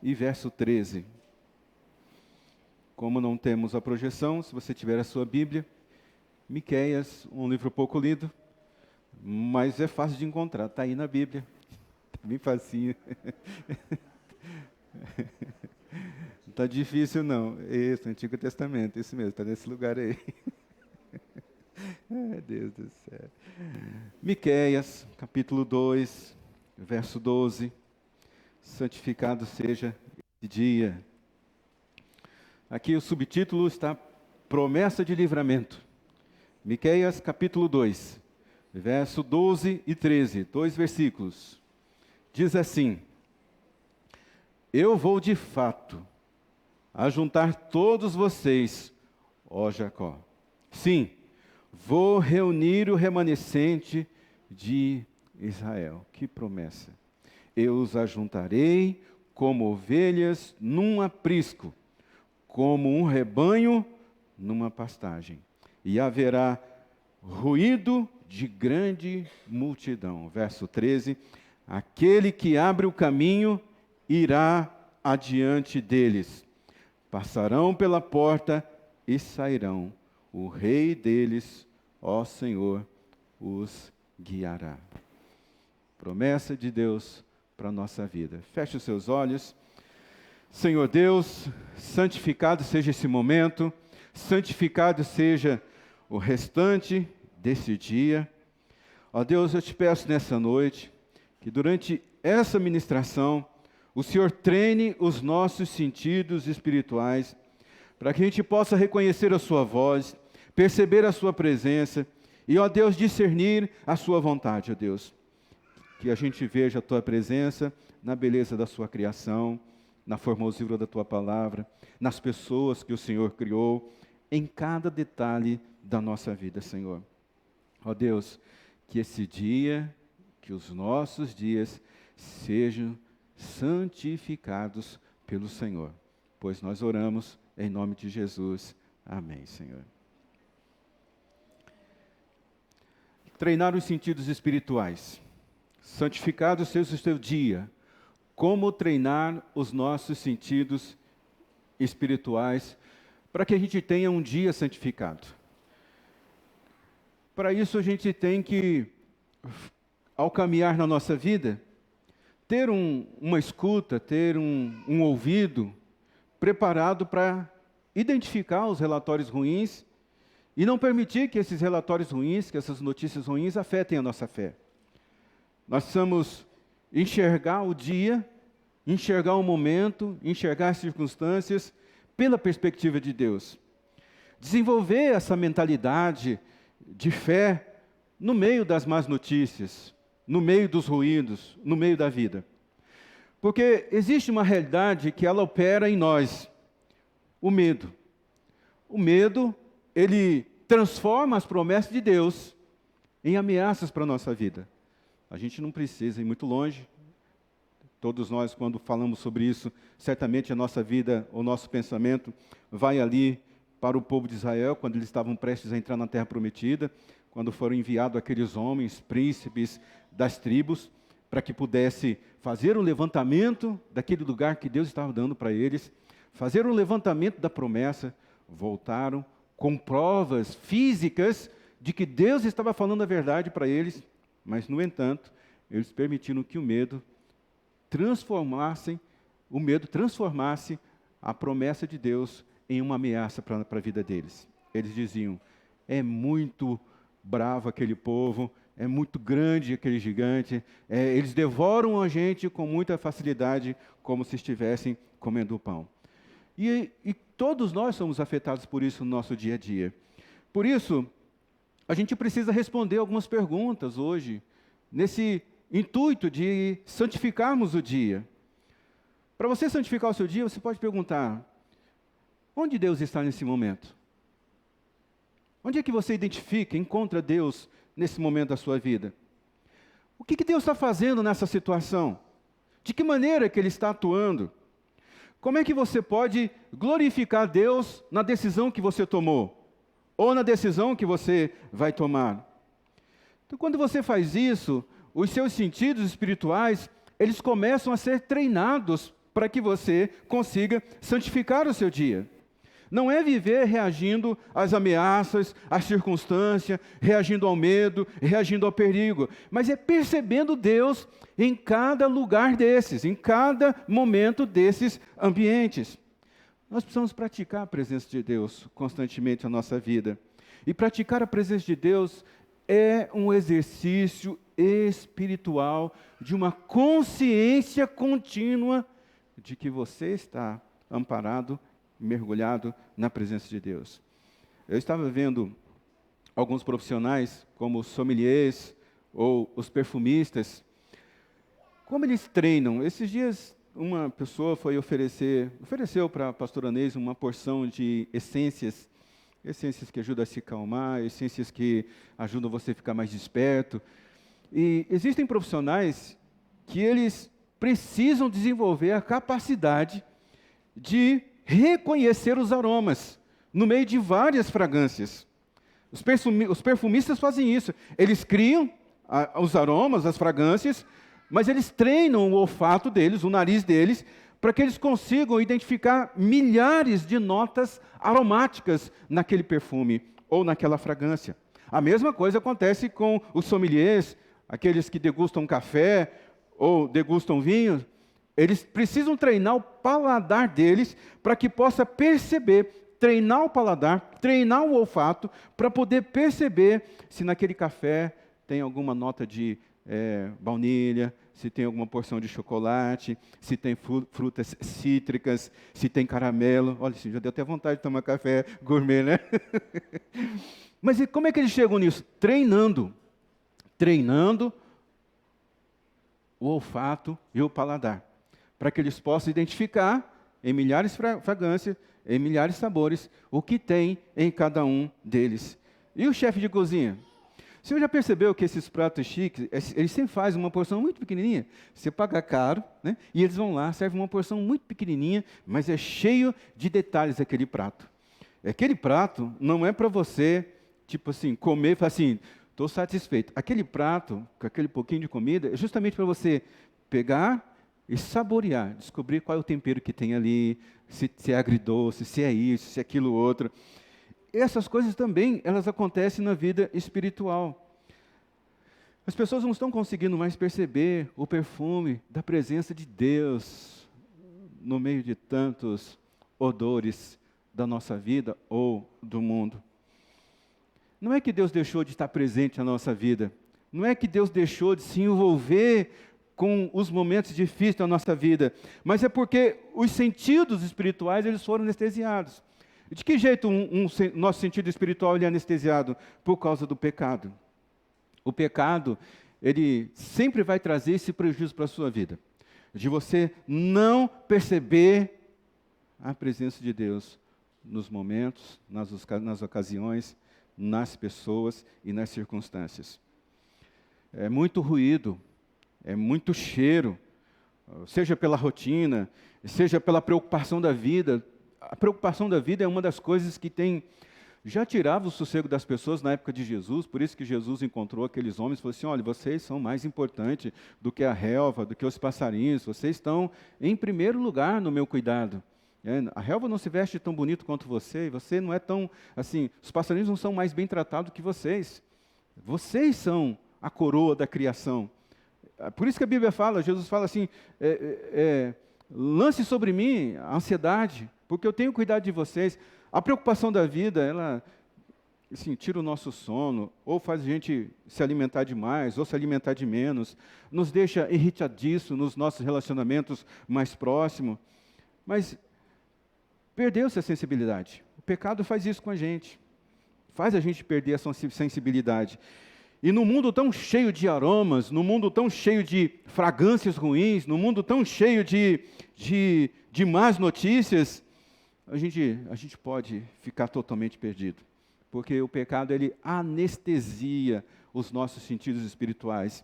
e verso 13. Como não temos a projeção, se você tiver a sua Bíblia, Miqueias, um livro pouco lido, mas é fácil de encontrar, está aí na Bíblia, está bem facinho. Não está difícil não, esse Antigo Testamento, esse mesmo, está nesse lugar aí. Ai, Deus do céu. Miqueias, capítulo 2, verso 12. Santificado seja esse dia. Aqui o subtítulo está Promessa de Livramento. Miqueias, capítulo 2, verso 12 e 13, 2 versículos. Diz assim: Eu vou de fato ajuntar todos vocês, ó Jacó. Sim, vou reunir o remanescente de Israel. Que promessa! Eu os ajuntarei como ovelhas num aprisco, como um rebanho numa pastagem. E haverá ruído de grande multidão. Verso 13: Aquele que abre o caminho irá adiante deles. Passarão pela porta e sairão. O rei deles, ó Senhor, os guiará. Promessa de Deus para a nossa vida. Feche os seus olhos. Senhor Deus, santificado seja esse momento, santificado seja o restante desse dia. Ó Deus, eu te peço nessa noite, que durante essa ministração, o Senhor treine os nossos sentidos espirituais, para que a gente possa reconhecer a sua voz, perceber a sua presença, e, ó Deus, discernir a sua vontade, ó Deus. Que a gente veja a tua presença na beleza da sua criação, na formosura da tua palavra, nas pessoas que o Senhor criou, em cada detalhe da nossa vida, Senhor. Ó Deus, que esse dia, que os nossos dias sejam santificados pelo Senhor, pois nós oramos em nome de Jesus. Amém, Senhor. Treinar os sentidos espirituais. Santificado seja o teu dia. Como treinar os nossos sentidos espirituais para que a gente tenha um dia santificado. Para isso a gente tem que, ao caminhar na nossa vida, ter uma escuta, ter um ouvido preparado para identificar os relatórios ruins e não permitir que esses relatórios ruins, que essas notícias ruins afetem a nossa fé. Nós precisamos enxergar o dia, enxergar o momento, enxergar as circunstâncias pela perspectiva de Deus. Desenvolver essa mentalidade de fé no meio das más notícias, no meio dos ruídos, no meio da vida. Porque existe uma realidade que ela opera em nós, o medo. O medo, ele transforma as promessas de Deus em ameaças para a nossa vida. A gente não precisa ir muito longe. Todos nós, quando falamos sobre isso, certamente a nossa vida, o nosso pensamento vai ali para o povo de Israel, quando eles estavam prestes a entrar na Terra Prometida, quando foram enviados aqueles homens, príncipes das tribos, para que pudesse fazer um levantamento daquele lugar que Deus estava dando para eles, fazer um levantamento da promessa, voltaram com provas físicas de que Deus estava falando a verdade para eles, mas, no entanto, eles permitiram que o medo transformasse a promessa de Deus em uma ameaça para a vida deles. Eles diziam: é muito bravo aquele povo, é muito grande aquele gigante, eles devoram a gente com muita facilidade, como se estivessem comendo o pão. E todos nós somos afetados por isso no nosso dia a dia. Por isso, a gente precisa responder algumas perguntas hoje, nesse intuito de santificarmos o dia. Para você santificar o seu dia, você pode perguntar: onde Deus está nesse momento? Onde é que você identifica, encontra Deus nesse momento da sua vida? O que Deus está fazendo nessa situação? De que maneira que Ele está atuando? Como é que você pode glorificar Deus na decisão que você tomou? Ou na decisão que você vai tomar? Então, quando você faz isso, os seus sentidos espirituais, eles começam a ser treinados para que você consiga santificar o seu dia. Não é viver reagindo às ameaças, às circunstâncias, reagindo ao medo, reagindo ao perigo, mas é percebendo Deus em cada lugar desses, em cada momento desses ambientes. Nós precisamos praticar a presença de Deus constantemente na nossa vida. E praticar a presença de Deus é um exercício espiritual de uma consciência contínua de que você está amparado, mergulhado na presença de Deus. Eu estava vendo alguns profissionais, como os sommeliers ou os perfumistas, como eles treinam. Esses dias, uma pessoa ofereceu para a pastora Neise uma porção de essências que ajudam a se acalmar, essências que ajudam você a ficar mais desperto. E existem profissionais que eles precisam desenvolver a capacidade de reconhecer os aromas no meio de várias fragrâncias. Os perfumistas fazem isso. Eles criam os aromas, as fragrâncias, mas eles treinam o olfato deles, o nariz deles, para que eles consigam identificar milhares de notas aromáticas naquele perfume ou naquela fragrância. A mesma coisa acontece com os sommeliers, aqueles que degustam café ou degustam vinho. Eles precisam treinar o paladar deles para que possa perceber, treinar o paladar, treinar o olfato, para poder perceber se naquele café tem alguma nota de baunilha, se tem alguma porção de chocolate, se tem frutas cítricas, se tem caramelo. Olha, já deu até vontade de tomar café gourmet, né? Mas e como é que eles chegam nisso? Treinando o olfato e o paladar, para que eles possam identificar em milhares de fragrâncias, em milhares de sabores, o que tem em cada um deles. E o chefe de cozinha? O senhor já percebeu que esses pratos chiques, eles sempre fazem uma porção muito pequenininha? Você paga caro, né? E eles vão lá, servem uma porção muito pequenininha, mas é cheio de detalhes aquele prato. Aquele prato não é para você, tipo assim, comer e falar assim, estou satisfeito. Aquele prato, com aquele pouquinho de comida, é justamente para você pegar e saborear, descobrir qual é o tempero que tem ali, se é agridoce, se é isso, se é aquilo outro. Essas coisas também, elas acontecem na vida espiritual. As pessoas não estão conseguindo mais perceber o perfume da presença de Deus no meio de tantos odores da nossa vida ou do mundo. Não é que Deus deixou de estar presente na nossa vida, não é que Deus deixou de se envolver com os momentos difíceis da nossa vida, mas é porque os sentidos espirituais eles foram anestesiados. De que jeito nosso sentido espiritual ele é anestesiado? Por causa do pecado. O pecado, ele sempre vai trazer esse prejuízo para a sua vida, de você não perceber a presença de Deus nos momentos, nas ocasiões, nas pessoas e nas circunstâncias. É muito ruído, é muito cheiro, seja pela rotina, seja pela preocupação da vida. A preocupação da vida é uma das coisas que já tirava o sossego das pessoas na época de Jesus, por isso que Jesus encontrou aqueles homens e falou assim, olha, vocês são mais importantes do que a relva, do que os passarinhos, vocês estão em primeiro lugar no meu cuidado. A relva não se veste tão bonito quanto você, e você não é tão, assim, os passarinhos não são mais bem tratados que vocês. Vocês são a coroa da criação. Por isso que a Bíblia fala, Jesus fala assim, lance sobre mim a ansiedade, porque eu tenho cuidado de vocês. A preocupação da vida, ela assim, tira o nosso sono, ou faz a gente se alimentar demais, ou se alimentar de menos, nos deixa irritadiços nos nossos relacionamentos mais próximos. Mas perdeu-se a sensibilidade. O pecado faz isso com a gente. Faz a gente perder essa sensibilidade. E no mundo tão cheio de aromas, no mundo tão cheio de fragrâncias ruins, no mundo tão cheio de más notícias, a gente pode ficar totalmente perdido. Porque o pecado, ele anestesia os nossos sentidos espirituais,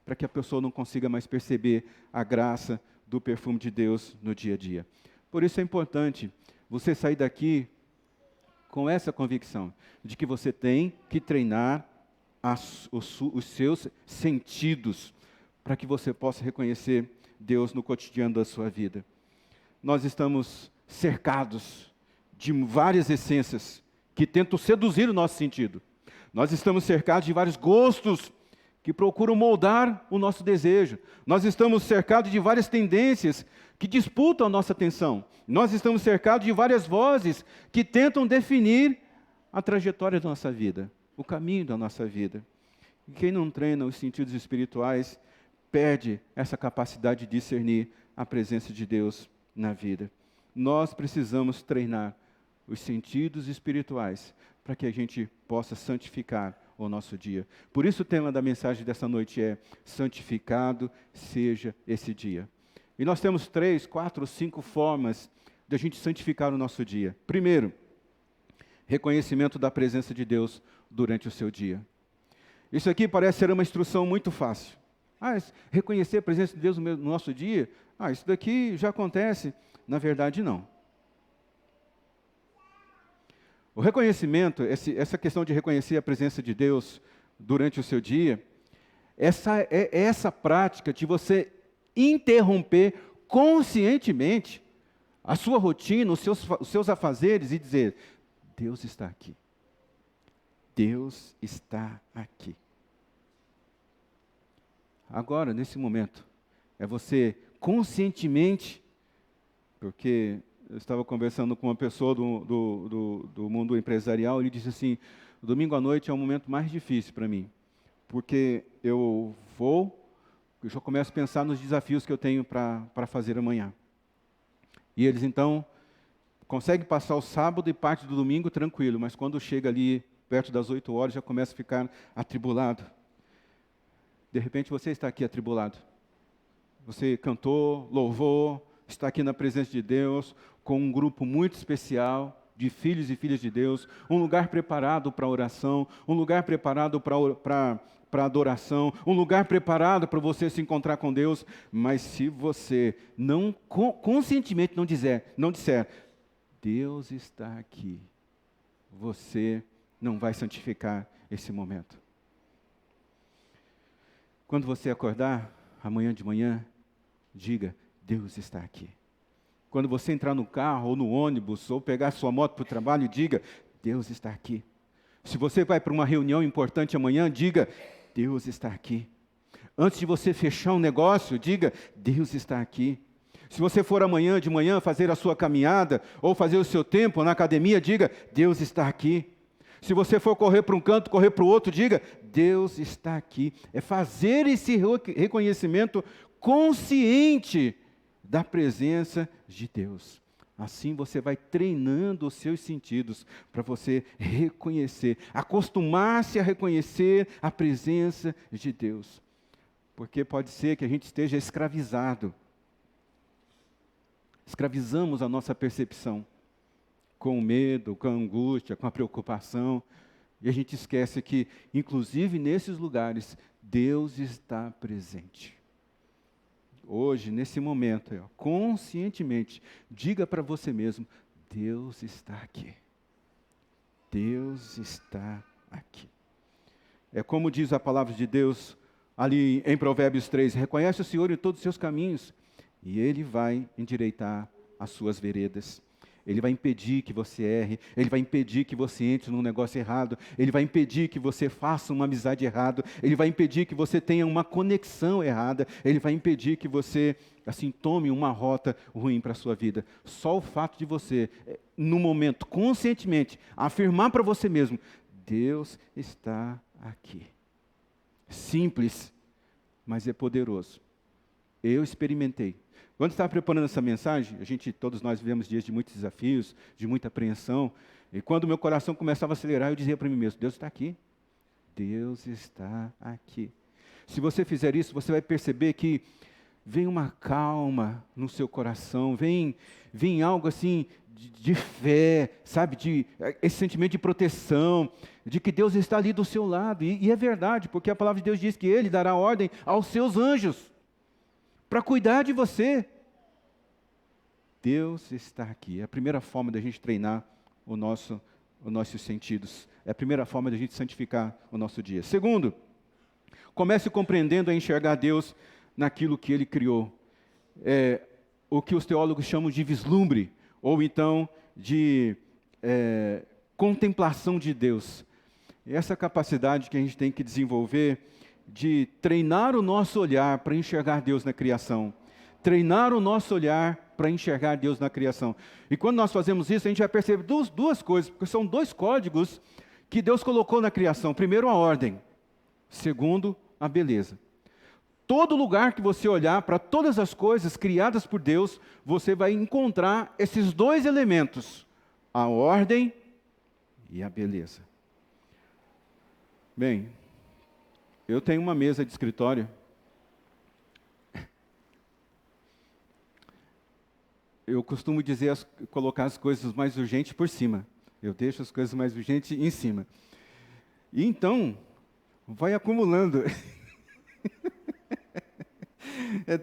para que a pessoa não consiga mais perceber a graça do perfume de Deus no dia a dia. Por isso é importante você sair daqui com essa convicção, de que você tem que treinar os seus sentidos, para que você possa reconhecer Deus no cotidiano da sua vida. nós estamos cercados de várias essências que tentam seduzir o nosso sentido. Nós estamos cercados de vários gostos que procuram moldar o nosso desejo. Nós estamos cercados de várias tendências que disputam a nossa atenção. Nós estamos cercados de várias vozes que tentam definir a trajetória da nossa vida, o caminho da nossa vida. E quem não treina os sentidos espirituais perde essa capacidade de discernir a presença de Deus na vida. Nós precisamos treinar os sentidos espirituais para que a gente possa santificar o nosso dia. Por isso o tema da mensagem dessa noite é: santificado seja esse dia. E nós temos 3, 4, 5 formas de a gente santificar o nosso dia. Primeiro, reconhecimento da presença de Deus durante o seu dia. Isso aqui parece ser uma instrução muito fácil. Reconhecer a presença de Deus no nosso dia? Isso daqui já acontece. Na verdade, não. O reconhecimento, essa questão de reconhecer a presença de Deus durante o seu dia, essa prática de você interromper conscientemente a sua rotina, os seus afazeres e dizer: Deus está aqui. Deus está aqui. Agora, nesse momento, é você conscientemente, porque eu estava conversando com uma pessoa do mundo empresarial, ele disse assim: domingo à noite é o momento mais difícil para mim, porque eu já começo a pensar nos desafios que eu tenho para fazer amanhã. E eles então conseguem passar o sábado e parte do domingo tranquilo, mas quando chega ali perto das 8 horas já começa a ficar atribulado. De repente você está aqui atribulado. Você cantou, louvou, está aqui na presença de Deus, com um grupo muito especial de filhos e filhas de Deus, um lugar preparado para a oração, um lugar preparado para adoração, um lugar preparado para você se encontrar com Deus, mas se você não conscientemente não disser, Deus está aqui, você não vai santificar esse momento. Quando você acordar, amanhã de manhã, diga: Deus está aqui. Quando você entrar no carro, ou no ônibus, ou pegar sua moto para o trabalho, diga: Deus está aqui. Se você vai para uma reunião importante amanhã, diga: Deus está aqui. Antes de você fechar um negócio, diga: Deus está aqui. Se você for amanhã de manhã fazer a sua caminhada, ou fazer o seu tempo na academia, diga: Deus está aqui. Se você for correr para um canto, correr para o outro, diga: Deus está aqui. É fazer esse reconhecimento consciente da presença de Deus. Assim você vai treinando os seus sentidos para você reconhecer, acostumar-se a reconhecer a presença de Deus. Porque pode ser que a gente esteja escravizado. Escravizamos a nossa percepção com o medo, com a angústia, com a preocupação, e a gente esquece que, inclusive nesses lugares, Deus está presente. Hoje, nesse momento, conscientemente, diga para você mesmo: Deus está aqui. Deus está aqui. É como diz a palavra de Deus ali em Provérbios 3, reconhece o Senhor em todos os seus caminhos, e Ele vai endireitar as suas veredas. Ele vai impedir que você erre, Ele vai impedir que você entre num negócio errado, Ele vai impedir que você faça uma amizade errada, Ele vai impedir que você tenha uma conexão errada, Ele vai impedir que você, assim, tome uma rota ruim para a sua vida. Só o fato de você, no momento, conscientemente, afirmar para você mesmo: Deus está aqui. Simples, mas é poderoso. Eu experimentei. Quando estava preparando essa mensagem, todos nós vivemos dias de muitos desafios, de muita apreensão, e quando meu coração começava a acelerar, eu dizia para mim mesmo: Deus está aqui. Deus está aqui. Se você fizer isso, você vai perceber que vem uma calma no seu coração, vem algo assim de fé, sabe, esse sentimento de proteção, de que Deus está ali do seu lado, e é verdade, porque a palavra de Deus diz que Ele dará ordem aos seus anjos para cuidar de você. Deus está aqui. É a primeira forma da gente treinar os nossos sentidos. É a primeira forma da gente santificar o nosso dia. Segundo, comece compreendendo a enxergar Deus naquilo que Ele criou. o que os teólogos chamam de vislumbre, ou então de contemplação de Deus. E essa capacidade que a gente tem que desenvolver de treinar o nosso olhar para enxergar Deus na criação. Treinar o nosso olhar para enxergar Deus na criação. E quando nós fazemos isso, a gente vai perceber duas coisas, porque são dois códigos que Deus colocou na criação. Primeiro, a ordem. Segundo, a beleza. Todo lugar que você olhar, para todas as coisas criadas por Deus, você vai encontrar esses dois elementos, a ordem e a beleza. Bem, eu tenho uma mesa de escritório. Eu costumo dizer, colocar as coisas mais urgentes por cima. Eu deixo as coisas mais urgentes em cima. E então, vai acumulando.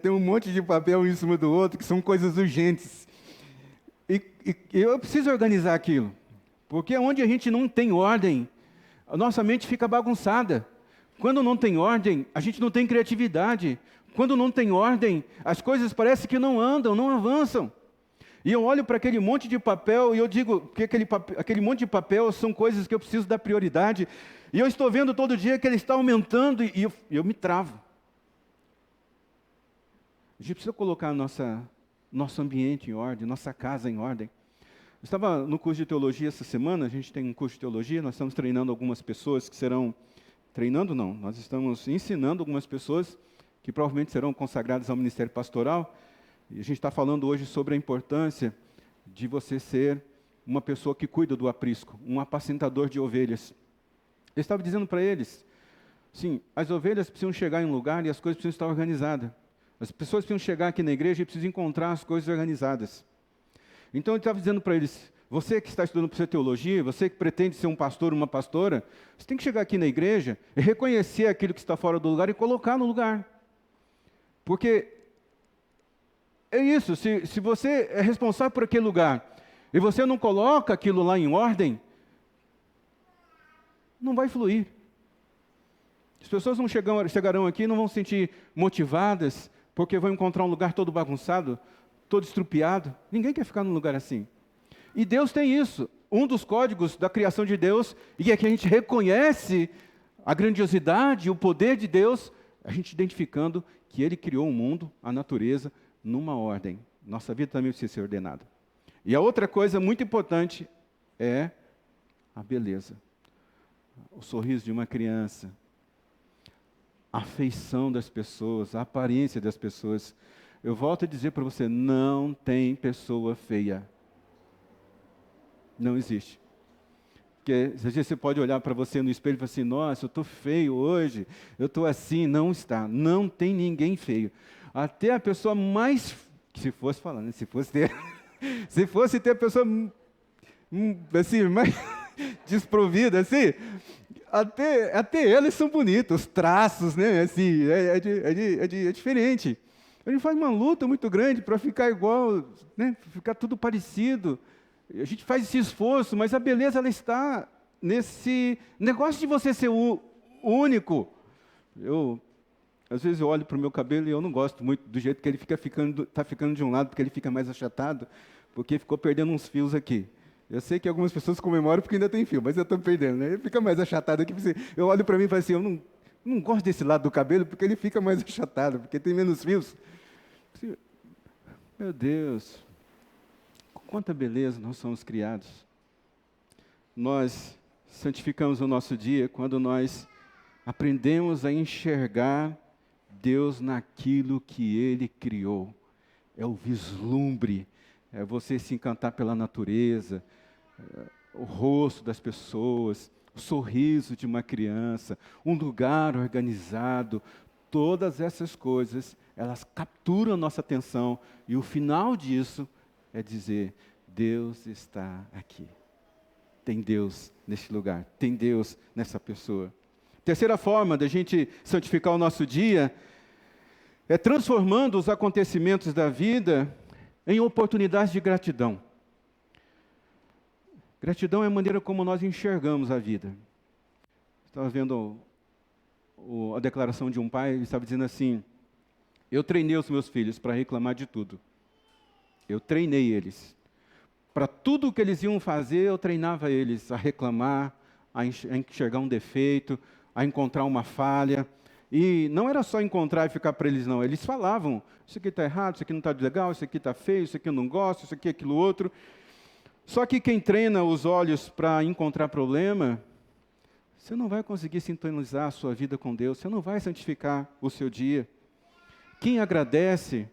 Tem um monte de papel em cima do outro, que são coisas urgentes. E eu preciso organizar aquilo. Porque onde a gente não tem ordem, a nossa mente fica bagunçada. Quando não tem ordem, a gente não tem criatividade. Quando não tem ordem, as coisas parecem que não andam, não avançam. E eu olho para aquele monte de papel e eu digo que aquele monte de papel são coisas que eu preciso dar prioridade. E eu estou vendo todo dia que ele está aumentando e eu me travo. A gente precisa colocar nosso ambiente em ordem, nossa casa em ordem. Eu estava no curso de teologia essa semana, a gente tem um curso de teologia, nós estamos treinando algumas pessoas que serão... Treinando não, nós estamos ensinando algumas pessoas que provavelmente serão consagradas ao ministério pastoral. E a gente está falando hoje sobre a importância de você ser uma pessoa que cuida do aprisco, um apacentador de ovelhas. Eu estava dizendo para eles, sim, as ovelhas precisam chegar em um lugar e as coisas precisam estar organizadas. As pessoas precisam chegar aqui na igreja e precisam encontrar as coisas organizadas. Então eu estava dizendo para eles, você que está estudando para teologia, você que pretende ser um pastor, uma pastora, você tem que chegar aqui na igreja e reconhecer aquilo que está fora do lugar e colocar no lugar. Porque é isso, se você é responsável por aquele lugar e você não coloca aquilo lá em ordem, não vai fluir. As pessoas não chegarão aqui e não vão se sentir motivadas porque vão encontrar um lugar todo bagunçado, todo estrupiado. Ninguém quer ficar num lugar assim. E Deus tem isso. Um dos códigos da criação de Deus, e é que a gente reconhece a grandiosidade e o poder de Deus, a gente identificando que Ele criou o mundo, a natureza, numa ordem. Nossa vida também precisa ser ordenada. E a outra coisa muito importante é a beleza. O sorriso de uma criança, a afeição das pessoas, a aparência das pessoas. Eu volto a dizer para você, não tem pessoa feia. Não existe. Porque às vezes você pode olhar para você no espelho e falar assim, nossa, eu estou feio hoje, eu estou assim. Não está, não tem ninguém feio. Até a pessoa mais, se fosse falando, se fosse ter a pessoa assim, mais desprovida, assim, até elas são bonitas, os traços, né, assim, é diferente. A gente faz uma luta muito grande para ficar igual, né, ficar tudo parecido. A gente faz esse esforço, mas a beleza ela está nesse negócio de você ser único. Às vezes eu olho para o meu cabelo e eu não gosto muito do jeito que ele está ficando de um lado, porque ele fica mais achatado, porque ficou perdendo uns fios aqui. Eu sei que algumas pessoas comemoram porque ainda tem fio, mas eu estou perdendo, né? Ele fica mais achatado aqui. Eu olho para mim e falo assim, eu não gosto desse lado do cabelo porque ele fica mais achatado, porque tem menos fios. Meu Deus, com quanta beleza nós somos criados. Nós santificamos o nosso dia quando nós aprendemos a enxergar Deus naquilo que Ele criou. É o vislumbre, é você se encantar pela natureza, o rosto das pessoas, o sorriso de uma criança, um lugar organizado. Todas essas coisas, elas capturam a nossa atenção e o final disso é dizer, Deus está aqui. Tem Deus neste lugar, tem Deus nessa pessoa. Terceira forma da gente santificar o nosso dia é transformando os acontecimentos da vida em oportunidades de gratidão. Gratidão é a maneira como nós enxergamos a vida. Estava vendo a declaração de um pai, ele estava dizendo assim, eu treinei os meus filhos para reclamar de tudo. Eu treinei eles. Para tudo o que eles iam fazer, eu treinava eles a reclamar, a enxergar um defeito, a encontrar uma falha. E não era só encontrar e ficar para eles, não. Eles falavam, isso aqui está errado, isso aqui não está legal, isso aqui está feio, isso aqui eu não gosto, isso aqui, aquilo outro. Só que quem treina os olhos para encontrar problema, você não vai conseguir sintonizar a sua vida com Deus, você não vai santificar o seu dia. Quem agradece,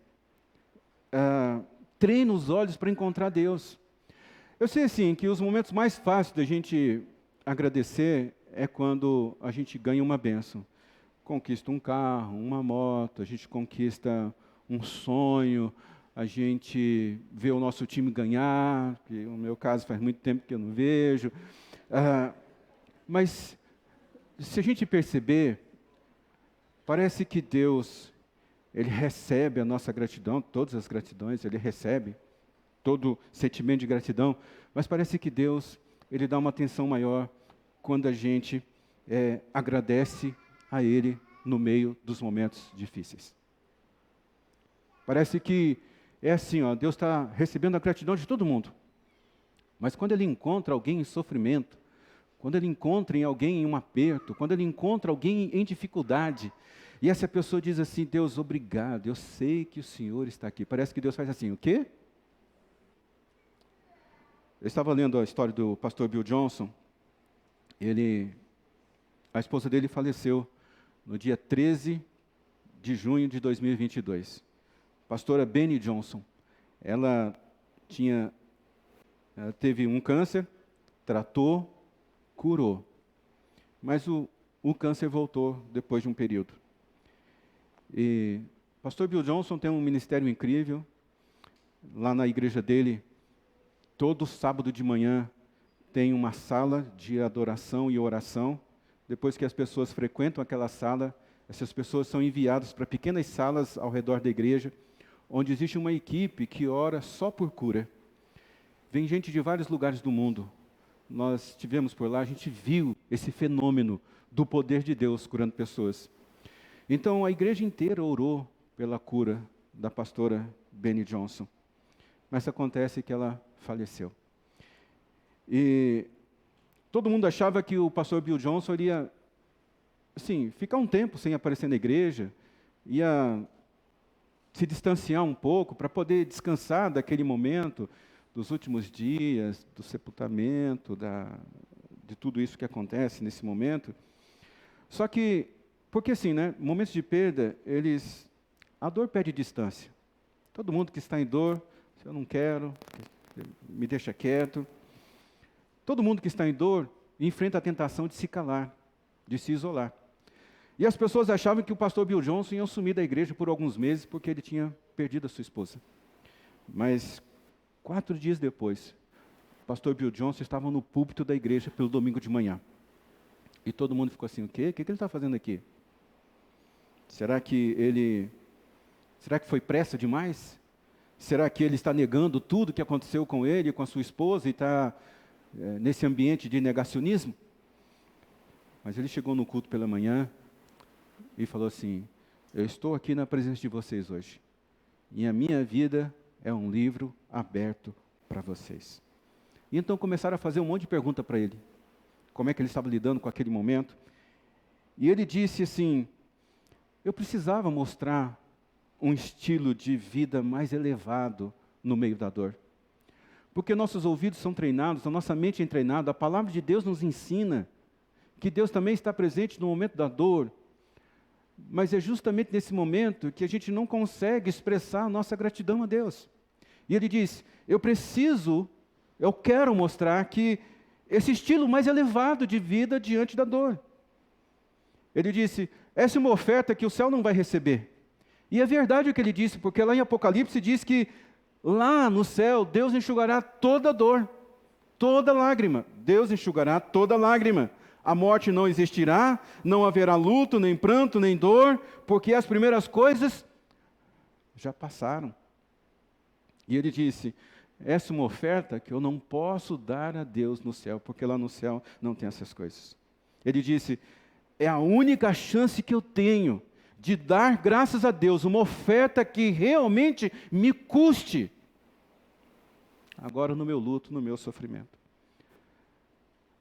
treina os olhos para encontrar Deus. Eu sei, assim, que os momentos mais fáceis da gente agradecer é quando a gente ganha uma bênção. Conquista um carro, uma moto, a gente conquista um sonho, a gente vê o nosso time ganhar, que no meu caso faz muito tempo que eu não vejo. Mas, se a gente perceber, parece que Deus, Ele recebe a nossa gratidão, todas as gratidões, Ele recebe todo sentimento de gratidão, mas parece que Deus, Ele dá uma atenção maior quando a gente agradece a Ele no meio dos momentos difíceis. Parece que é assim, ó, Deus está recebendo a gratidão de todo mundo, mas quando Ele encontra alguém em sofrimento, quando Ele encontra em alguém em um aperto, quando Ele encontra alguém em dificuldade, e essa pessoa diz assim, Deus, obrigado, eu sei que o Senhor está aqui. Parece que Deus faz assim, o quê? Eu estava lendo a história do pastor Bill Johnson. A esposa dele faleceu no dia 13 de junho de 2022. Pastora Benny Johnson. Ela teve um câncer, tratou, curou. Mas o câncer voltou depois de um período. E pastor Bill Johnson tem um ministério incrível. Lá na igreja dele, todo sábado de manhã tem uma sala de adoração e oração. Depois que as pessoas frequentam aquela sala, essas pessoas são enviadas para pequenas salas ao redor da igreja, onde existe uma equipe que ora só por cura. Vem gente de vários lugares do mundo. Nós estivemos por lá, a gente viu esse fenômeno do poder de Deus curando pessoas. Então a igreja inteira orou pela cura da pastora Benny Johnson. Mas acontece que ela faleceu. E todo mundo achava que o pastor Bill Johnson iria, assim, ficar um tempo sem aparecer na igreja, ia se distanciar um pouco para poder descansar daquele momento, dos últimos dias, do sepultamento, de tudo isso que acontece nesse momento. Só que, porque assim, né, momentos de perda, a dor pede distância. Todo mundo que está em dor, eu não quero, me deixa quieto. Todo mundo que está em dor enfrenta a tentação de se calar, de se isolar. E as pessoas achavam que o pastor Bill Johnson ia sumir da igreja por alguns meses porque ele tinha perdido a sua esposa. Mas 4 dias depois, o pastor Bill Johnson estava no púlpito da igreja pelo domingo de manhã. E todo mundo ficou assim, o quê? O que ele está fazendo aqui? Será que foi pressa demais? Será que ele está negando tudo que aconteceu com ele, com a sua esposa, e está nesse ambiente de negacionismo? Mas ele chegou no culto pela manhã e falou assim, eu estou aqui na presença de vocês hoje. E a minha vida é um livro aberto para vocês. E então começaram a fazer um monte de pergunta para ele. Como é que ele estava lidando com aquele momento? E ele disse assim, eu precisava mostrar um estilo de vida mais elevado no meio da dor. Porque nossos ouvidos são treinados, a nossa mente é treinada, a palavra de Deus nos ensina que Deus também está presente no momento da dor, mas é justamente nesse momento que a gente não consegue expressar a nossa gratidão a Deus. E ele diz, eu quero mostrar que esse estilo mais elevado de vida diante da dor. Ele disse, essa é uma oferta que o céu não vai receber. E é verdade o que ele disse, porque lá em Apocalipse diz que lá no céu Deus enxugará toda dor, toda lágrima. Deus enxugará toda lágrima. A morte não existirá, não haverá luto, nem pranto, nem dor, porque as primeiras coisas já passaram. E ele disse, essa é uma oferta que eu não posso dar a Deus no céu, porque lá no céu não tem essas coisas. Ele disse, é a única chance que eu tenho de dar graças a Deus, uma oferta que realmente me custe. agora no meu luto, no meu sofrimento.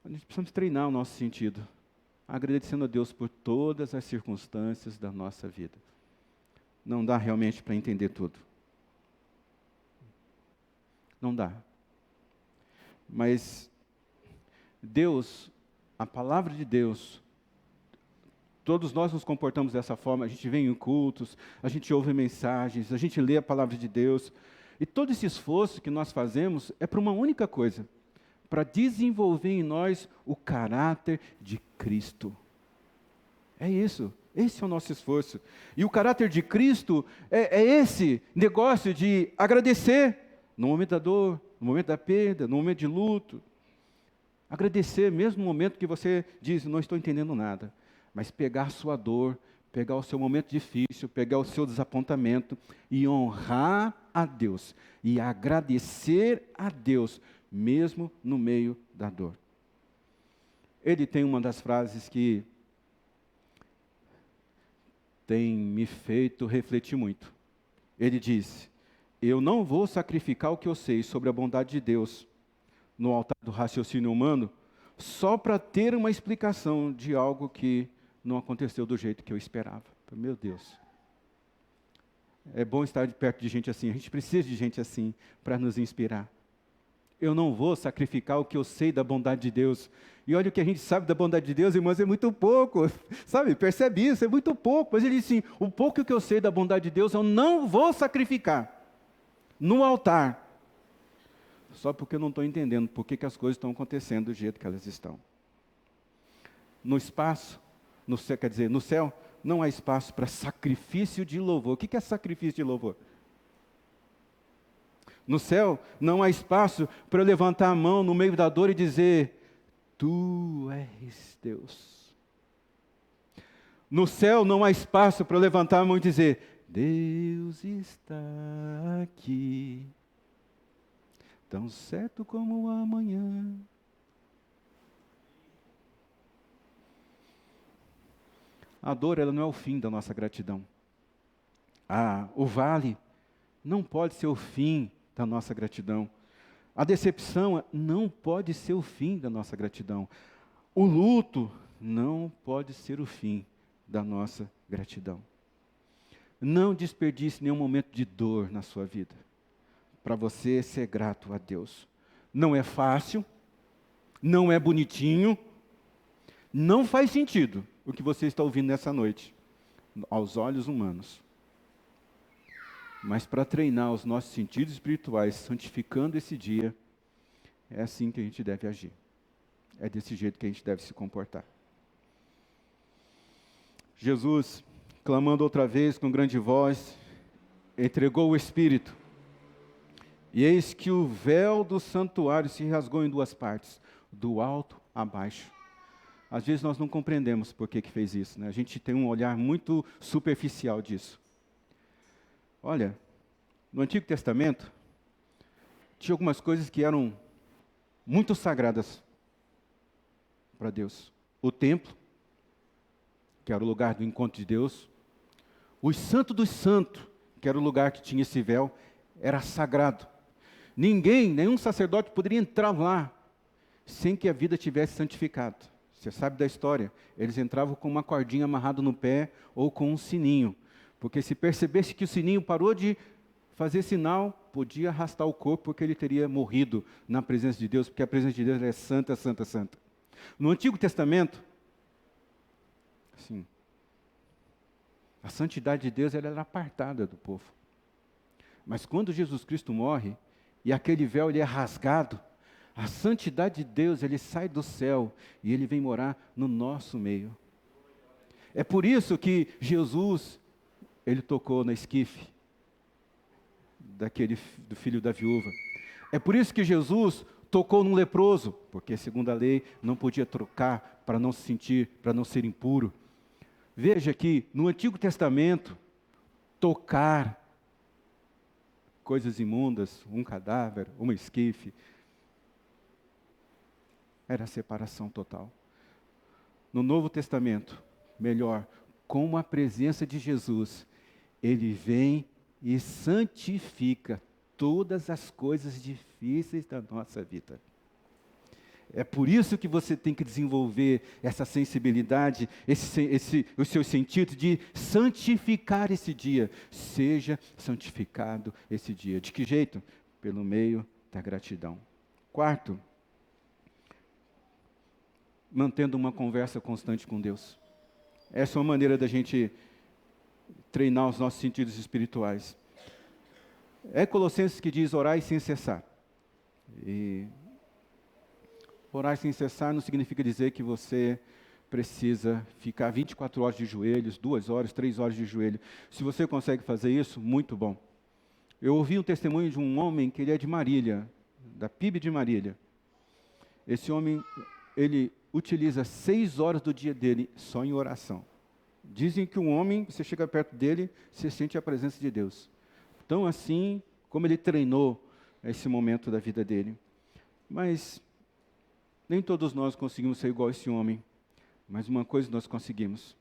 A gente precisa treinar o nosso sentido, agradecendo a Deus por todas as circunstâncias da nossa vida. Não dá realmente para entender tudo. Não dá. Mas Deus, a palavra de Deus, todos nós nos comportamos dessa forma, a gente vem em cultos, a gente ouve mensagens, a gente lê a palavra de Deus, e todo esse esforço que nós fazemos é para uma única coisa, para desenvolver em nós o caráter de Cristo. É isso, esse é o nosso esforço. E o caráter de Cristo é esse negócio de agradecer no momento da dor, no momento da perda, no momento de luto. Agradecer mesmo no momento que você diz, não estou entendendo nada. Mas pegar a sua dor, pegar o seu momento difícil, pegar o seu desapontamento e honrar a Deus. E agradecer a Deus, mesmo no meio da dor. Ele tem uma das frases que tem me feito refletir muito. Ele diz, eu não vou sacrificar o que eu sei sobre a bondade de Deus no altar do raciocínio humano, só para ter uma explicação de algo que não aconteceu do jeito que eu esperava. Meu Deus. É bom estar perto de gente assim. A gente precisa de gente assim para nos inspirar. Eu não vou sacrificar o que eu sei da bondade de Deus. E olha o que a gente sabe da bondade de Deus, irmãos, é muito pouco. Sabe, percebe isso, é muito pouco. Mas ele diz assim, o pouco que eu sei da bondade de Deus, eu não vou sacrificar no altar. Só porque eu não estou entendendo por que as coisas estão acontecendo do jeito que elas estão. No espaço, no céu, quer dizer, no céu, não há espaço para sacrifício de louvor. O que é sacrifício de louvor? No céu, não há espaço para eu levantar a mão no meio da dor e dizer, Tu és Deus. No céu, não há espaço para eu levantar a mão e dizer, Deus está aqui. Tão certo como o amanhã. A dor, ela não é o fim da nossa gratidão. O vale não pode ser o fim da nossa gratidão. A decepção não pode ser o fim da nossa gratidão. O luto não pode ser o fim da nossa gratidão. Não desperdice nenhum momento de dor na sua vida, para você ser grato a Deus. Não é fácil, não é bonitinho, não faz sentido o que você está ouvindo nessa noite, aos olhos humanos. Mas para treinar os nossos sentidos espirituais, santificando esse dia, é assim que a gente deve agir. É desse jeito que a gente deve se comportar. Jesus, clamando outra vez com grande voz, entregou o Espírito. E eis que o véu do santuário se rasgou em duas partes, do alto a baixo. Às vezes nós não compreendemos por que fez isso, né? A gente tem um olhar muito superficial disso. Olha, no Antigo Testamento, tinha algumas coisas que eram muito sagradas para Deus. O templo, que era o lugar do encontro de Deus. O Santo dos Santos, que era o lugar que tinha esse véu, era sagrado. Nenhum sacerdote poderia entrar lá sem que a vida tivesse santificado. Você sabe da história. Eles entravam com uma cordinha amarrada no pé ou com um sininho. Porque se percebesse que o sininho parou de fazer sinal, podia arrastar o corpo, porque ele teria morrido na presença de Deus, porque a presença de Deus é santa, santa, santa. No Antigo Testamento, assim, a santidade de Deus ela era apartada do povo. Mas quando Jesus Cristo morre, e aquele véu ele é rasgado, a santidade de Deus ele sai do céu e ele vem morar no nosso meio. É por isso que Jesus, ele tocou na esquife do filho da viúva. É por isso que Jesus tocou num leproso, porque segundo a lei não podia trocar para não se sentir, para não ser impuro. Veja que no Antigo Testamento, tocar coisas imundas, um cadáver, uma esquife, era a separação total. No Novo Testamento, melhor, com a presença de Jesus, ele vem e santifica todas as coisas difíceis da nossa vida. É por isso que você tem que desenvolver essa sensibilidade, os seus sentidos de santificar esse dia. Seja santificado esse dia. De que jeito? Pelo meio da gratidão. Quarto, mantendo uma conversa constante com Deus. Essa é uma maneira da gente treinar os nossos sentidos espirituais. É Colossenses que diz: orai sem cessar. E orar sem cessar não significa dizer que você precisa ficar 24 horas de joelhos, 2 horas, 3 horas de joelho. Se você consegue fazer isso, muito bom. Eu ouvi um testemunho de um homem que ele é de Marília, da PIB de Marília. Esse homem, ele utiliza 6 horas do dia dele só em oração. Dizem que um homem, você chega perto dele, você sente a presença de Deus. Então, assim, como ele treinou esse momento da vida dele. Mas nem todos nós conseguimos ser igual a esse homem, mas uma coisa nós conseguimos,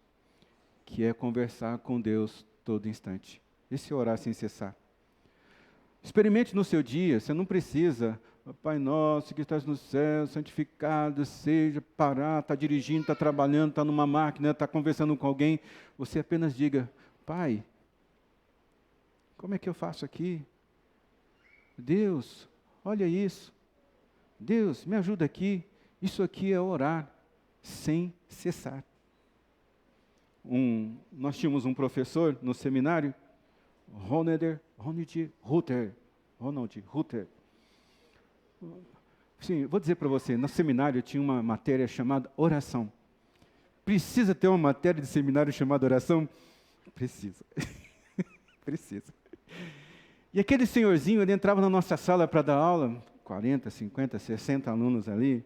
que é conversar com Deus todo instante. Esse orar sem cessar. Experimente no seu dia, você não precisa, Pai nosso que estás no céu, santificado seja, parar, está dirigindo, está trabalhando, está numa máquina, está conversando com alguém. Você apenas diga: Pai, como é que eu faço aqui? Deus, olha isso. Deus, me ajuda aqui. Isso aqui é orar sem cessar. Nós tínhamos um professor no seminário, Ronald Ruther. Sim, vou dizer para você, no seminário tinha uma matéria chamada oração. Precisa ter uma matéria de seminário chamada oração? Precisa. Precisa. E aquele senhorzinho, ele entrava na nossa sala para dar aula, 40, 50, 60 alunos ali.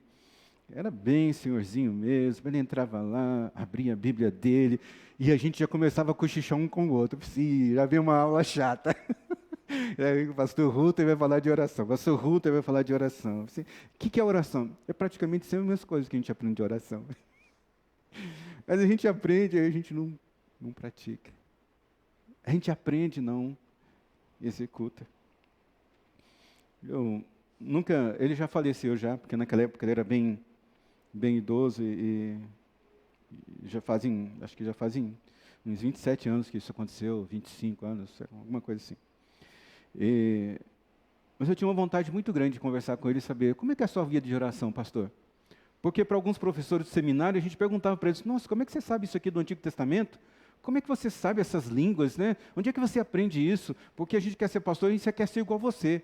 Era bem senhorzinho mesmo, ele entrava lá, abria a Bíblia dele, e a gente já começava a cochichar um com o outro. Sim, já veio uma aula chata. Aí o pastor Ruther vai falar de oração, o pastor Ruther vai falar de oração. O que é oração? É praticamente sempre as mesmas coisas que a gente aprende de oração. Mas a gente aprende, aí a gente não pratica. A gente aprende, não executa. Ele já faleceu já, porque naquela época ele era bem idoso e acho que já fazem uns 27 anos que isso aconteceu, 25 anos, alguma coisa assim. Mas eu tinha uma vontade muito grande de conversar com ele e saber como é que é a sua vida de oração, pastor. Porque para alguns professores de seminário, a gente perguntava para eles: nossa, como é que você sabe isso aqui do Antigo Testamento? Como é que você sabe essas línguas, né? Onde é que você aprende isso? Porque a gente quer ser pastor e a gente quer ser igual a você.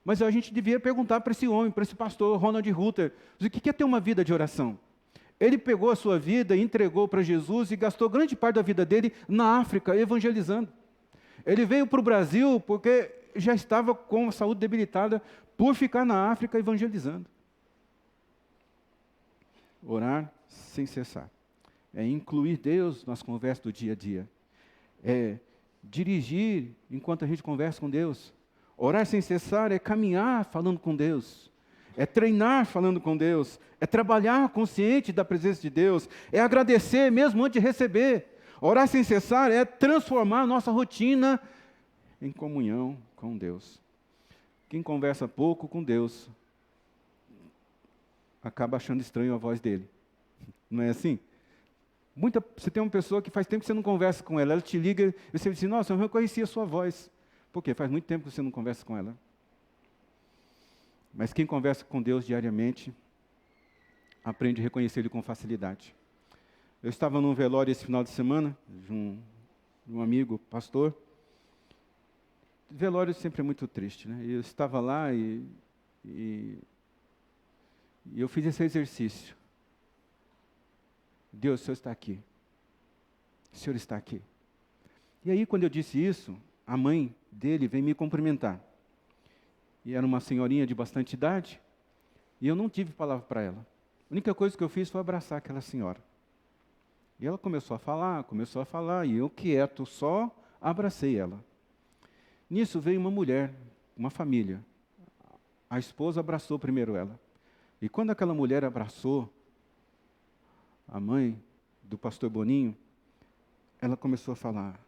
Mas a gente devia perguntar para esse homem, para esse pastor Ronald Ruther, o que é ter uma vida de oração? Ele pegou a sua vida, entregou para Jesus e gastou grande parte da vida dele na África, evangelizando. Ele veio para o Brasil porque já estava com a saúde debilitada por ficar na África evangelizando. Orar sem cessar. É incluir Deus nas conversas do dia a dia. É dirigir enquanto a gente conversa com Deus. Orar sem cessar é caminhar falando com Deus. É treinar falando com Deus. É trabalhar consciente da presença de Deus. É agradecer mesmo antes de receber. Orar sem cessar é transformar a nossa rotina em comunhão com Deus. Quem conversa pouco com Deus acaba achando estranho a voz dele. Não é assim? Você tem uma pessoa que faz tempo que você não conversa com ela, ela te liga e você diz assim: nossa, eu reconheci a sua voz. Por quê? Faz muito tempo que você não conversa com ela. Mas quem conversa com Deus diariamente, aprende a reconhecer Ele com facilidade. Eu estava num velório esse final de semana, de um amigo, pastor. Velório sempre é muito triste, né? Eu estava lá e eu fiz esse exercício. Deus, o Senhor está aqui. O Senhor está aqui. E aí, quando eu disse isso, a mãe dele veio me cumprimentar. E era uma senhorinha de bastante idade, e eu não tive palavra para ela. A única coisa que eu fiz foi abraçar aquela senhora. E ela começou a falar, e eu quieto, só abracei ela. Nisso veio uma mulher, uma família. A esposa abraçou primeiro ela. E quando aquela mulher abraçou a mãe do pastor Boninho, ela começou a falar: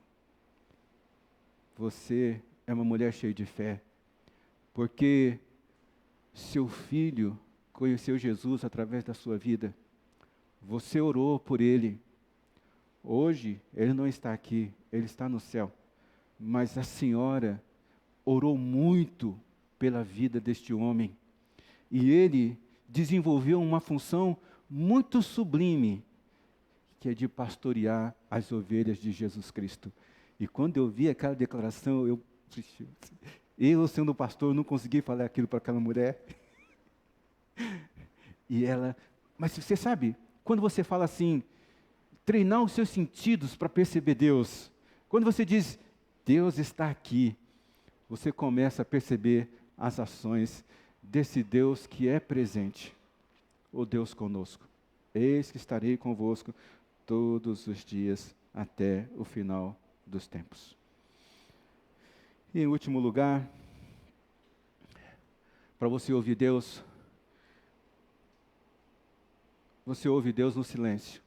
você é uma mulher cheia de fé, porque seu filho conheceu Jesus através da sua vida. Você orou por ele. Hoje, ele não está aqui, ele está no céu. Mas a senhora orou muito pela vida deste homem. E ele desenvolveu uma função muito sublime, que é de pastorear as ovelhas de Jesus Cristo. E quando eu vi aquela declaração, eu sendo pastor, não consegui falar aquilo para aquela mulher. E ela, mas você sabe, quando você fala assim, treinar os seus sentidos para perceber Deus, quando você diz, Deus está aqui, você começa a perceber as ações desse Deus que é presente, o Deus conosco. Eis que estarei convosco todos os dias até o final dos tempos. E em último lugar, para você ouvir Deus, você ouve Deus no silêncio.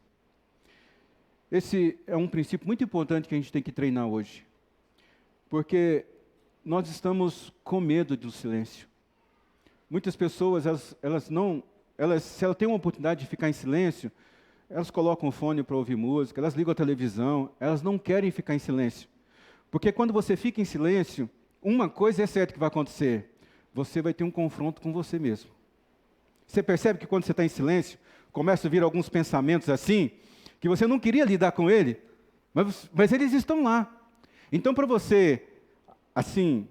Esse é um princípio muito importante que a gente tem que treinar hoje. Porque nós estamos com medo do silêncio. Muitas pessoas, se ela tem uma oportunidade de ficar em silêncio, elas colocam o fone para ouvir música, elas ligam a televisão, elas não querem ficar em silêncio. Porque quando você fica em silêncio, uma coisa é certa que vai acontecer, você vai ter um confronto com você mesmo. Você percebe que quando você está em silêncio, começa a vir alguns pensamentos assim, que você não queria lidar com ele, mas eles estão lá. Então, para você, assim,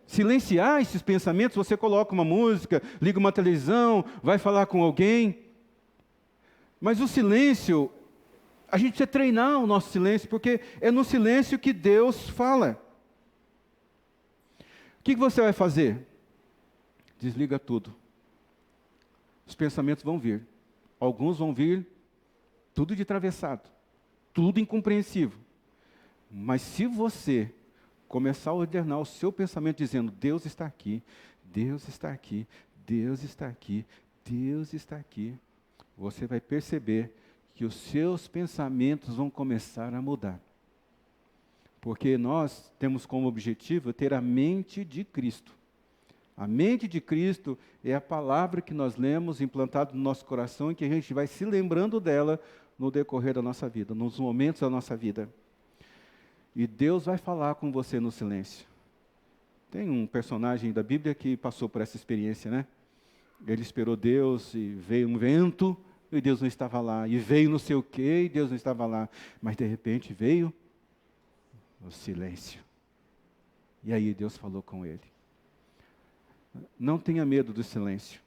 silenciar esses pensamentos, você coloca uma música, liga uma televisão, vai falar com alguém. Mas o silêncio, a gente precisa treinar o nosso silêncio, porque é no silêncio que Deus fala. O que você vai fazer? Desliga tudo. Os pensamentos vão vir. Alguns vão vir tudo de atravessado, tudo incompreensível. Mas se você começar a ordenar o seu pensamento dizendo, Deus está aqui, Deus está aqui, Deus está aqui, Deus está aqui, você vai perceber que os seus pensamentos vão começar a mudar. Porque nós temos como objetivo ter a mente de Cristo. A mente de Cristo é a palavra que nós lemos, implantada no nosso coração, e que a gente vai se lembrando dela no decorrer da nossa vida, nos momentos da nossa vida. E Deus vai falar com você no silêncio. Tem um personagem da Bíblia que passou por essa experiência, né? Ele esperou Deus e veio um vento e Deus não estava lá. E veio não sei o quê e Deus não estava lá. Mas de repente veio o silêncio. E aí Deus falou com ele. Não tenha medo do silêncio.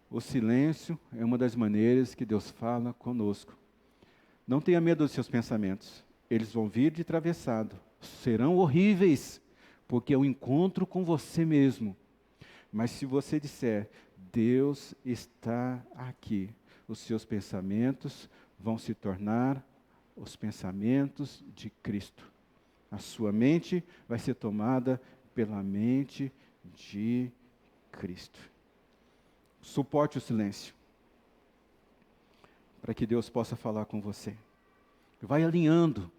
O silêncio é uma das maneiras que Deus fala conosco. Não tenha medo dos seus pensamentos. Eles vão vir de atravessado. Serão horríveis, porque é um encontro com você mesmo. Mas se você disser, Deus está aqui, os seus pensamentos vão se tornar os pensamentos de Cristo. A sua mente vai ser tomada pela mente de Cristo. Suporte o silêncio, para que Deus possa falar com você. Vai alinhando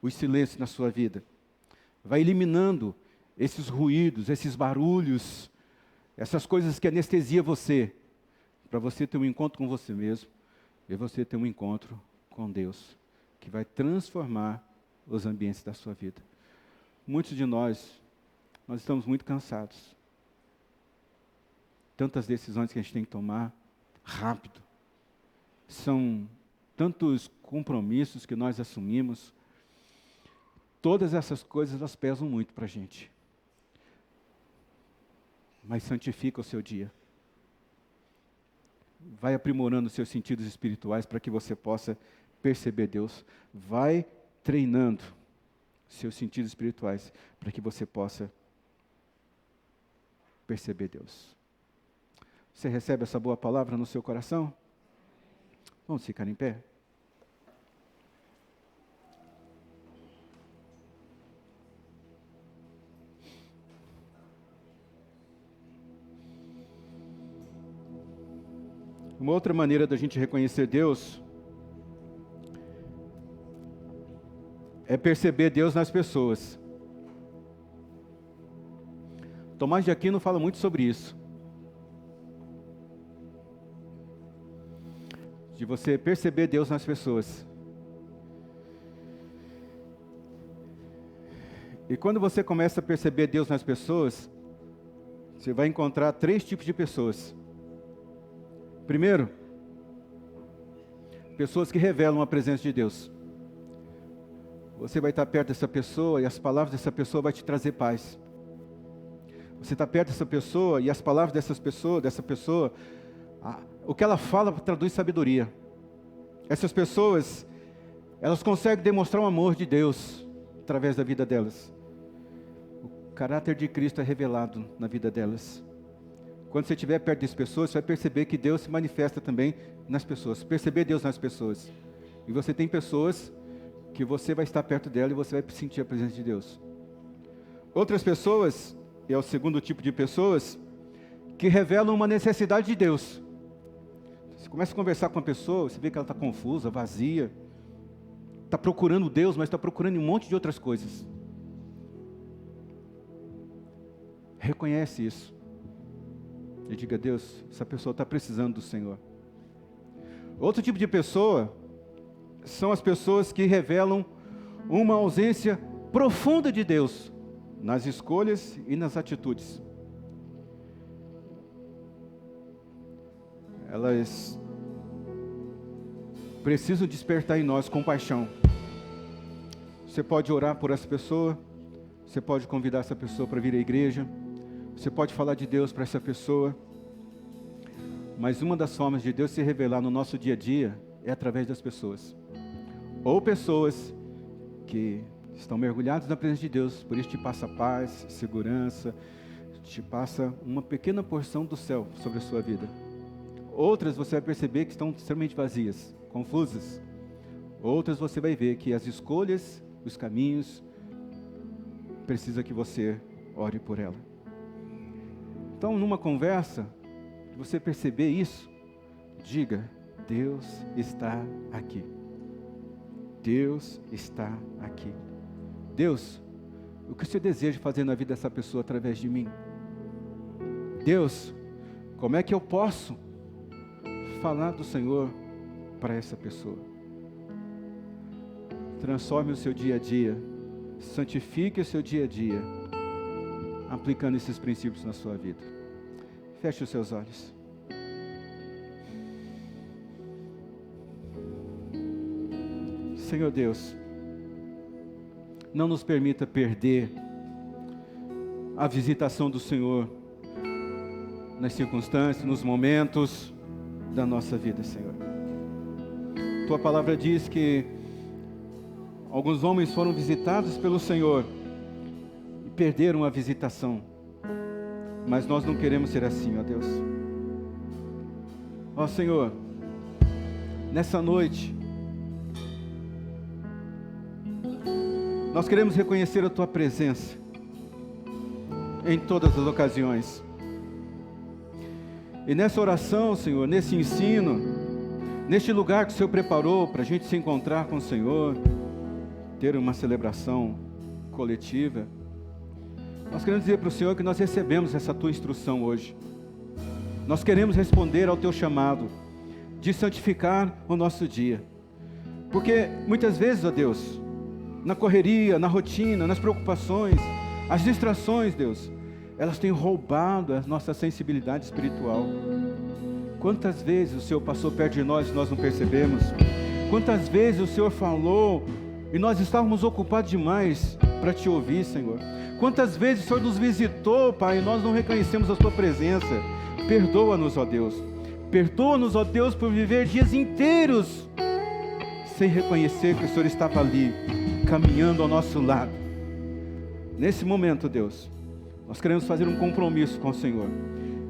os silêncios na sua vida. Vai eliminando esses ruídos, esses barulhos, essas coisas que anestesiam você, para você ter um encontro com você mesmo e você ter um encontro com Deus, que vai transformar os ambientes da sua vida. Muitos de nós estamos muito cansados. Tantas decisões que a gente tem que tomar rápido. São tantos compromissos que nós assumimos. Todas essas coisas, elas pesam muito para a gente. Mas santifica o seu dia. Vai aprimorando os seus sentidos espirituais para que você possa perceber Deus. Vai treinando seus sentidos espirituais para que você possa perceber Deus. Você recebe essa boa palavra no seu coração? Vamos ficar em pé? Uma outra maneira da gente reconhecer Deus é perceber Deus nas pessoas. Tomás de Aquino fala muito sobre isso. De você perceber Deus nas pessoas. E quando você começa a perceber Deus nas pessoas, você vai encontrar 3 tipos de pessoas. Primeiro, pessoas que revelam a presença de Deus. Você vai estar perto dessa pessoa e as palavras dessa pessoa vai te trazer paz. Você está perto dessa pessoa e as palavras dessa pessoa, o que ela fala traduz sabedoria. Essas pessoas, elas conseguem demonstrar o amor de Deus através da vida delas. O caráter de Cristo é revelado na vida delas. Quando você estiver perto dessas pessoas, você vai perceber que Deus se manifesta também nas pessoas. Perceber Deus nas pessoas. E você tem pessoas que você vai estar perto dela e você vai sentir a presença de Deus. Outras pessoas, e é o segundo tipo de pessoas, que revelam uma necessidade de Deus. Você começa a conversar com uma pessoa, você vê que ela está confusa, vazia, está procurando Deus, mas está procurando um monte de outras coisas. Reconhece isso. E diga: Deus, essa pessoa está precisando do Senhor. Outro tipo de pessoa são as pessoas que revelam uma ausência profunda de Deus nas escolhas e nas atitudes. Elas precisam despertar em nós compaixão. Você pode orar por essa pessoa, você pode convidar essa pessoa para vir à igreja, você pode falar de Deus para essa pessoa, mas uma das formas de Deus se revelar no nosso dia a dia é através das pessoas. Ou pessoas que estão mergulhadas na presença de Deus, por isso te passa paz, segurança, te passa uma pequena porção do céu sobre a sua vida. Outras você vai perceber que estão extremamente vazias, confusas. Outras você vai ver que as escolhas, os caminhos, precisa que você ore por ela. Então, numa conversa, você perceber isso, diga: Deus está aqui. Deus está aqui. Deus, o que o Senhor deseja fazer na vida dessa pessoa através de mim? Deus, como é que eu posso falar do Senhor para essa pessoa? Transforme o seu dia a dia, santifique o seu dia a dia, aplicando esses princípios na sua vida. Feche os seus olhos. Senhor Deus, não nos permita perder a visitação do Senhor nas circunstâncias, nos momentos da nossa vida, Senhor. Tua palavra diz que alguns homens foram visitados pelo Senhor e perderam a visitação, mas nós não queremos ser assim, ó Deus. Ó Senhor, nessa noite, nós queremos reconhecer a Tua presença em todas as ocasiões. E nessa oração, Senhor, nesse ensino, neste lugar que o Senhor preparou para a gente se encontrar com o Senhor, ter uma celebração coletiva, nós queremos dizer para o Senhor que nós recebemos essa Tua instrução hoje. Nós queremos responder ao Teu chamado de santificar o nosso dia. Porque muitas vezes, ó Deus, na correria, na rotina, nas preocupações, as distrações, Deus, elas têm roubado a nossa sensibilidade espiritual. Quantas vezes o Senhor passou perto de nós e nós não percebemos? Quantas vezes o Senhor falou e nós estávamos ocupados demais para Te ouvir, Senhor? Quantas vezes o Senhor nos visitou, Pai, e nós não reconhecemos a Tua presença? Perdoa-nos, ó Deus. Perdoa-nos, ó Deus, por viver dias inteiros sem reconhecer que o Senhor estava ali, caminhando ao nosso lado. Nesse momento, Deus, nós queremos fazer um compromisso com o Senhor,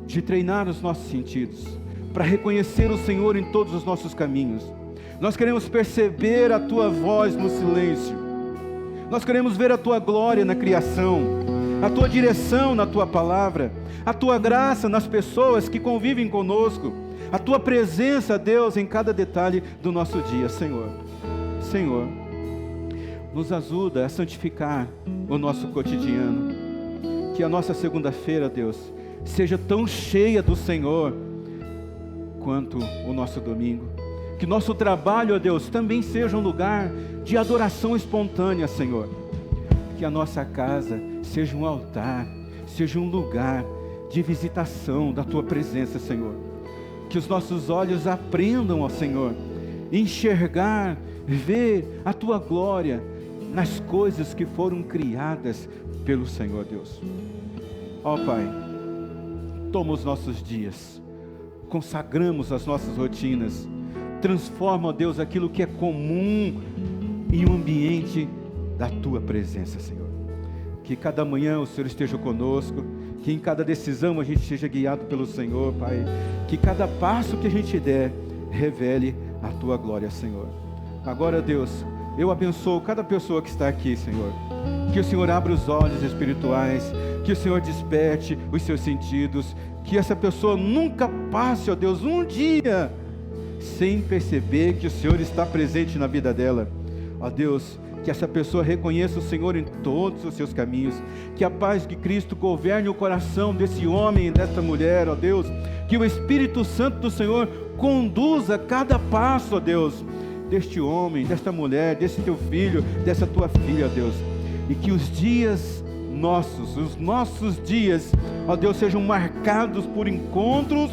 de treinar os nossos sentidos, para reconhecer o Senhor em todos os nossos caminhos. Nós queremos perceber a Tua voz no silêncio. Nós queremos ver a Tua glória na criação, a Tua direção na Tua palavra, a Tua graça nas pessoas que convivem conosco, a Tua presença, Deus, em cada detalhe do nosso dia, Senhor. Senhor, nos ajuda a santificar o nosso cotidiano. Que a nossa segunda-feira, Deus, seja tão cheia do Senhor quanto o nosso domingo. Que nosso trabalho, ó Deus, também seja um lugar de adoração espontânea, Senhor. Que a nossa casa seja um altar, seja um lugar de visitação da Tua presença, Senhor. Que os nossos olhos aprendam, ó Senhor, enxergar, ver a Tua glória nas coisas que foram criadas pelo Senhor, Deus. Ó Pai, toma os nossos dias, consagramos as nossas rotinas, transforma, ó Deus, aquilo que é comum em um ambiente da Tua presença, Senhor. Que cada manhã o Senhor esteja conosco, que em cada decisão a gente seja guiado pelo Senhor, Pai. Que cada passo que a gente der, revele a Tua glória, Senhor. Agora, Deus, eu abençoo cada pessoa que está aqui, Senhor. Que o Senhor abra os olhos espirituais, que o Senhor desperte os seus sentidos, que essa pessoa nunca passe, ó Deus, um dia sem perceber que o Senhor está presente na vida dela. Ó Deus, que essa pessoa reconheça o Senhor em todos os seus caminhos, que a paz de Cristo governe o coração desse homem e desta mulher, ó Deus, que o Espírito Santo do Senhor conduza cada passo, ó Deus, deste homem, desta mulher, desse teu filho, dessa tua filha, ó Deus, e que os dias nossos, os nossos dias, ó Deus, sejam marcados por encontros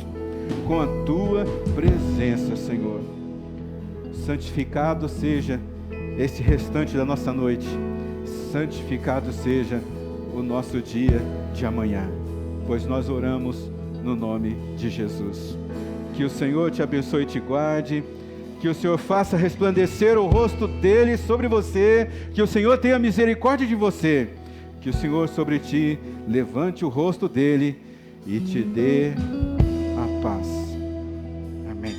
com a tua presença, Senhor. Santificado seja esse restante da nossa noite, santificado seja o nosso dia de amanhã, pois nós oramos no nome de Jesus. Que o Senhor te abençoe e te guarde, que o Senhor faça resplandecer o rosto dele sobre você, que o Senhor tenha misericórdia de você, que o Senhor sobre ti levante o rosto dele e te dê a paz. Amém.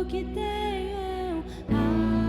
Que tenho, aleluia.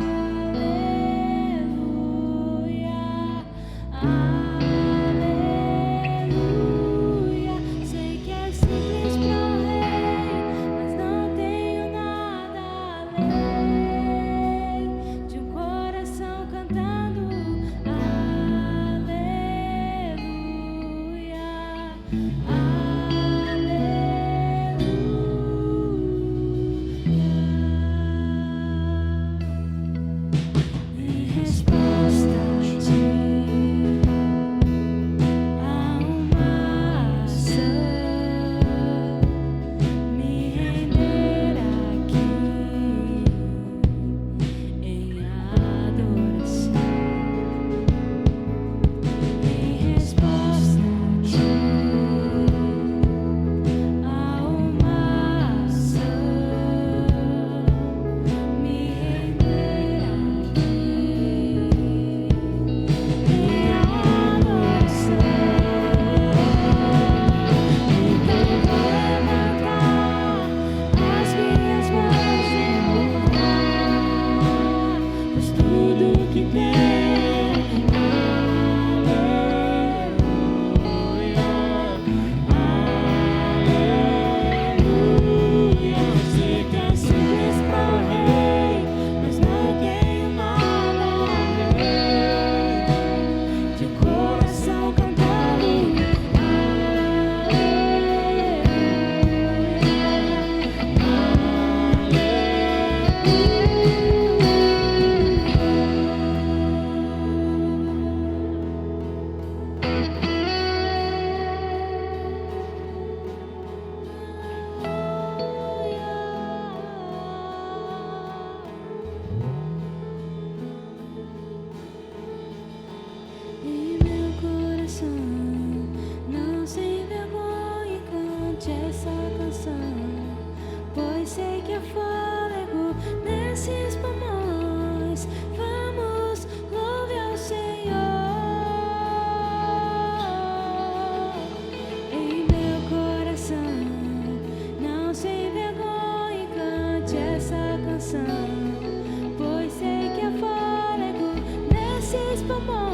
cante essa canção, pois sei que há fôlego nesses pulmões.